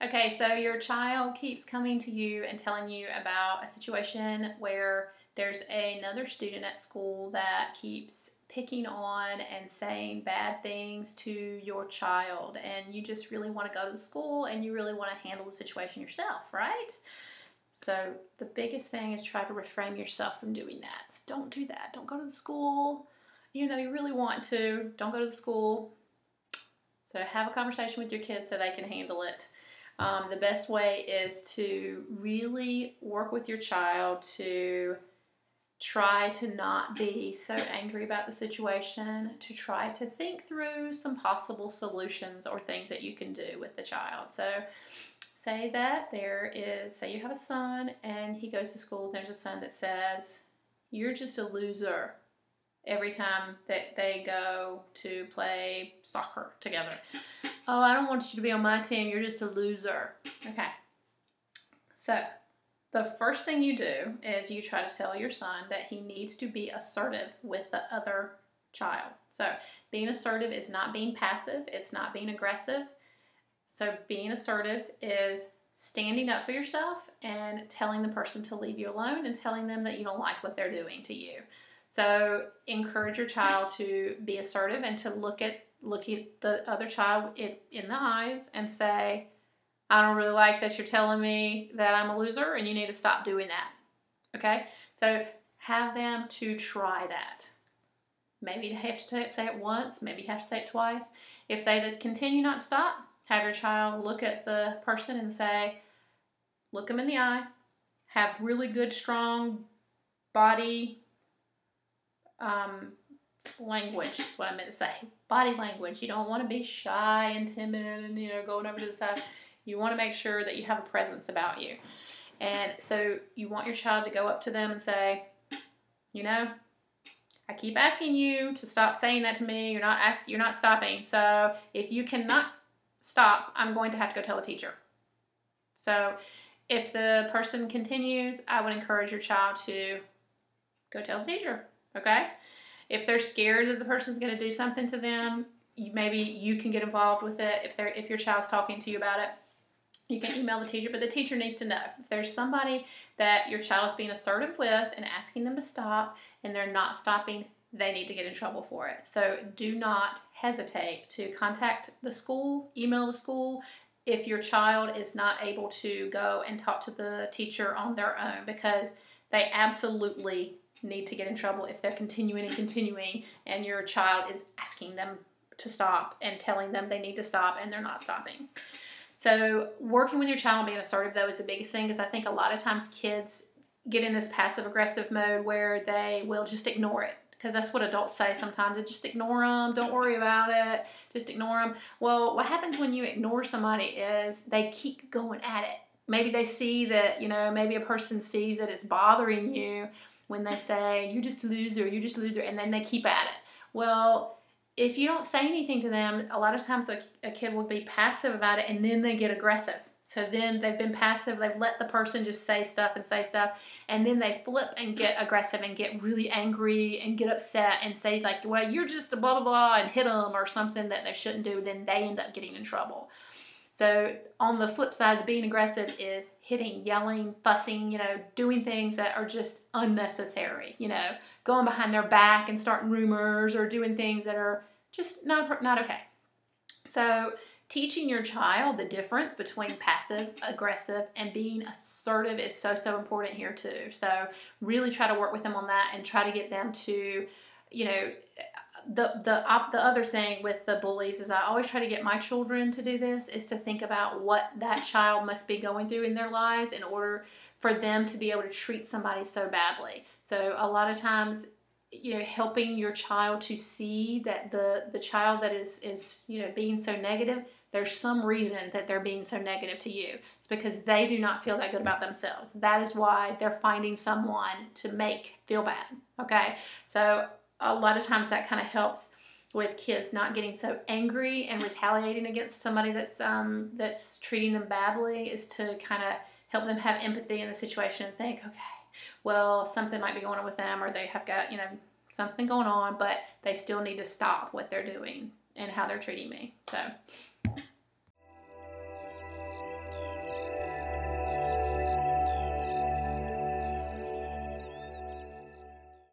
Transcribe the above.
Okay, so your child keeps coming to you and telling you about a situation where there's another student at school that keeps picking on and saying bad things to your child, and you just really want to go to the school and you really want to handle the situation yourself, right? So the biggest thing is try to refrain yourself from doing that. So don't do that. Don't go to the school. Even though you really want to, don't go to the school. So have a conversation with your kids so they can handle it. The best way is to really work with your child to try to not be so angry about the situation, to try to think through some possible solutions or things that you can do with the child. So say that say you have a son and he goes to school and there's a son that says, "You're just a loser," every time that they go to play soccer together. "Oh, I don't want you to be on my team. You're just a loser." Okay. So the first thing you do is you try to tell your son that he needs to be assertive with the other child. So being assertive is not being passive. It's not being aggressive. So being assertive is standing up for yourself and telling the person to leave you alone and telling them that you don't like what they're doing to you. So encourage your child to be assertive and to look at the other child in the eyes and say, "I don't really like that you're telling me that I'm a loser and you need to stop doing that." Okay? So have them to try that. Maybe you have to say it once, maybe you have to say it twice. If they continue not to stop, have your child look at the person and say, look them in the eye, have really good, strong body language, what I meant to say. Body language. You don't want to be shy and timid and, going over to the side. You want to make sure that you have a presence about you. And so you want your child to go up to them and say, "I keep asking you to stop saying that to me. You're not stopping. So if you cannot stop, I'm going to have to go tell a teacher." So if the person continues, I would encourage your child to go tell the teacher. Okay? If they're scared that the person's going to do something to them, maybe you can get involved with it. If your child's talking to you about it, you can email the teacher, but the teacher needs to know. If there's somebody that your child is being assertive with and asking them to stop and they're not stopping, they need to get in trouble for it. So do not hesitate to contact the school, email the school, if your child is not able to go and talk to the teacher on their own, because they absolutely need to get in trouble if they're continuing and your child is asking them to stop and telling them they need to stop and they're not stopping. So working with your child and being assertive, though, is the biggest thing, because I think a lot of times kids get in this passive-aggressive mode where they will just ignore it, because that's what adults say sometimes. Just ignore them. Don't worry about it. Just ignore them. Well, what happens when you ignore somebody is they keep going at it. Maybe they see that, maybe a person sees that it's bothering you when they say, "You're just a loser, you're just a loser," and then they keep at it. Well, if you don't say anything to them, a lot of times a kid will be passive about it and then they get aggressive. So then they've been passive, they've let the person just say stuff, and then they flip and get aggressive and get really angry and get upset and say like, "Well, you're just a blah, blah, blah," and hit them or something that they shouldn't do, then they end up getting in trouble. So on the flip side, the being aggressive is hitting, yelling, fussing, doing things that are just unnecessary, going behind their back and starting rumors or doing things that are just not okay. So teaching your child the difference between passive, aggressive, and being assertive is so important here too. So really try to work with them on that and try to get them to, the other thing with the bullies is I always try to get my children to do this, is to think about what that child must be going through in their lives in order for them to be able to treat somebody so badly. So a lot of times, helping your child to see that the child that is being so negative, there's some reason that they're being so negative to you. It's because they do not feel that good about themselves. That is why they're finding someone to make feel bad. Okay? So a lot of times that kind of helps with kids not getting so angry and retaliating against somebody that's treating them badly, is to kind of help them have empathy in the situation and think, okay, well, something might be going on with them, or they have got, something going on, but they still need to stop what they're doing and how they're treating me. So